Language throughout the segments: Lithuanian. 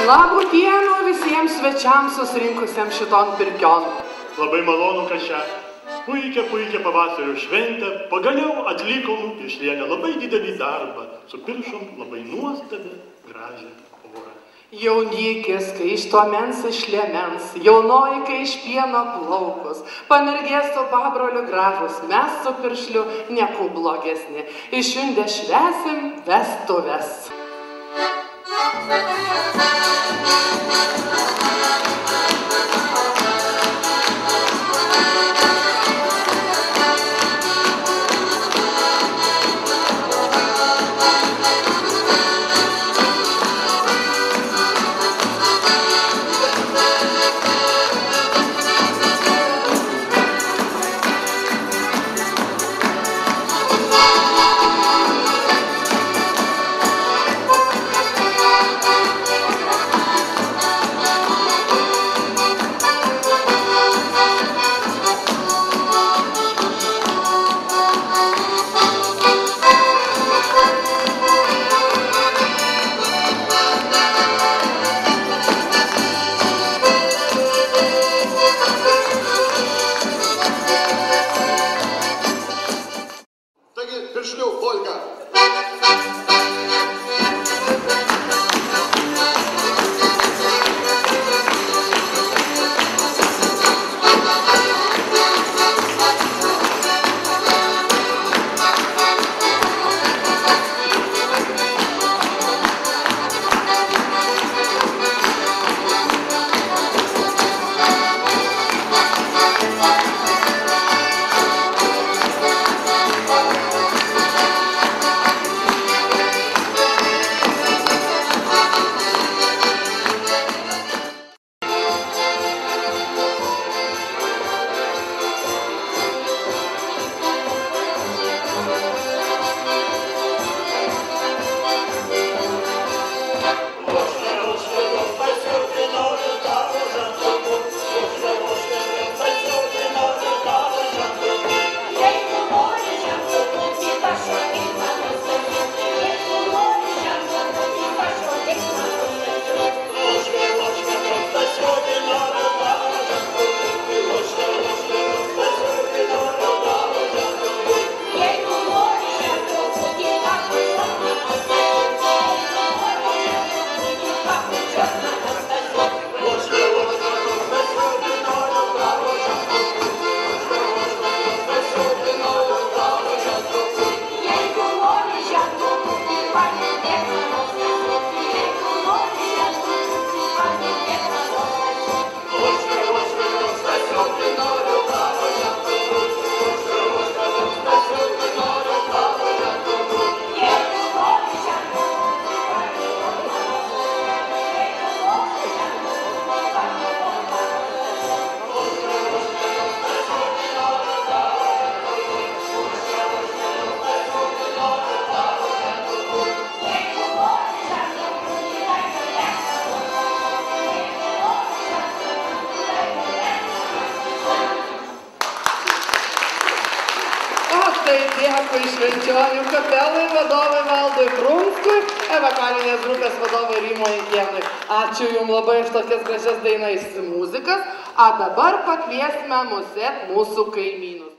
Labų dienų visiems svečiams susirinkusiems šiton pirkion. Labai malonu, kad šią puikią pavasario šventę pagaliau atlikom Piešlienė labai didelį darbą. Supiršom labai nuostabią, gražią porą. Jaunikis, kai iš to mens iš liemens, jaunoji, kai iš pieno plaukus, pamergės su pabroliu gražus, mes su piršliu nieko blogesni. Išjundę švesim vestuves. Dėkui Švenčionių kapelai vadovai Valdui Prunskui, evakalinės grupės vadovai Rimo Jakienui. Ačiū jums labai iš tokias gražias dainas muzikas, o dabar pakviesime musėt mūsų kaimynus.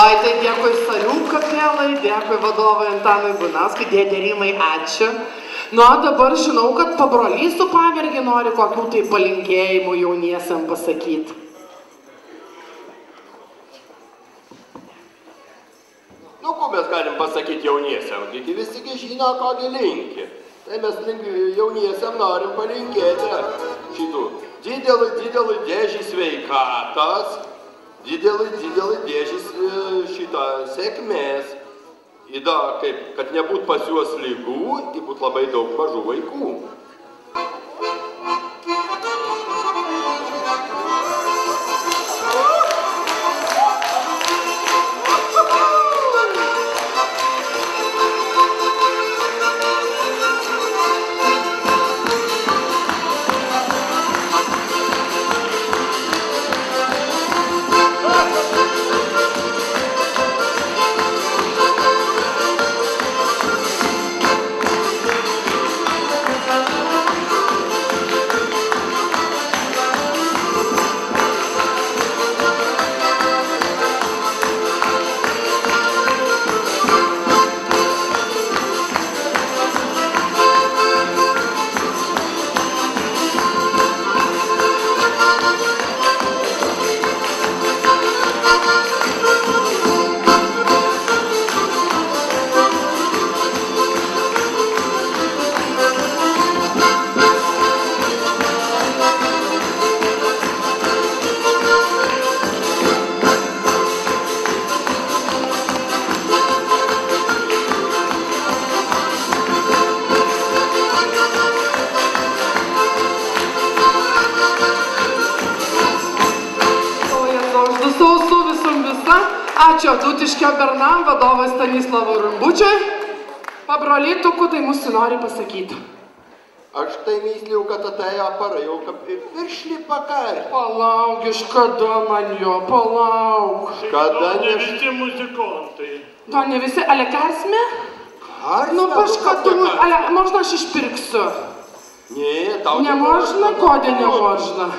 Oi, tai dėkui Sarių kapelai, dėkui vadovui Antanui Bunauskui, dėdė Rimai, ačiū. Nu, o dabar žinau, kad pabrolys su pamergi nori kokių tai palinkėjimų jauniesiam pasakyti. Nu, ko mes galim pasakyti jauniesiam, taigi visigi žino, ką linki. Tai mes jauniesiam norim palinkėti šitų didelį dėžį sveikatas, didelį dėžį šitą sėkmės. Įda, kad nebūt pas juos lygų, tai būt labai daug mažų vaikų. Ačiū Adutiškio Bernam, vadovas Stanislavui Rumbučiui. Pabrolėtukų tai mūsų nori pasakyti. Aš tai mysliu, kad atėjo parajau, kaip viršli pakarti. Palauk, iš kada man jo, palauk. Kada ne visi muzikontai. To ne visi, ale karsime? Karsime? Nu, paškadu, ale, možda aš išpirksiu. Ne, tau ne možna, kodėl ne možna.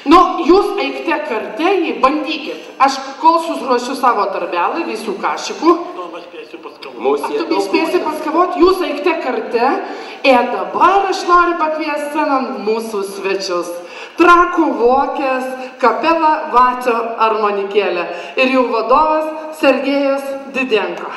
Nu, jūs eikte kartę jį, bandykit. Aš kol susruošiu savo darbelį, visų kašikų. Nu, aš spėsiu paskavoti. Tu spėsi paskavoti, jūs eikte kartę. Ir dabar aš noriu pakviesti scenan mūsų svečius. Trakų Vokės kapela Vacio armonikėlė. Ir jų vadovas Sergejus Didenko.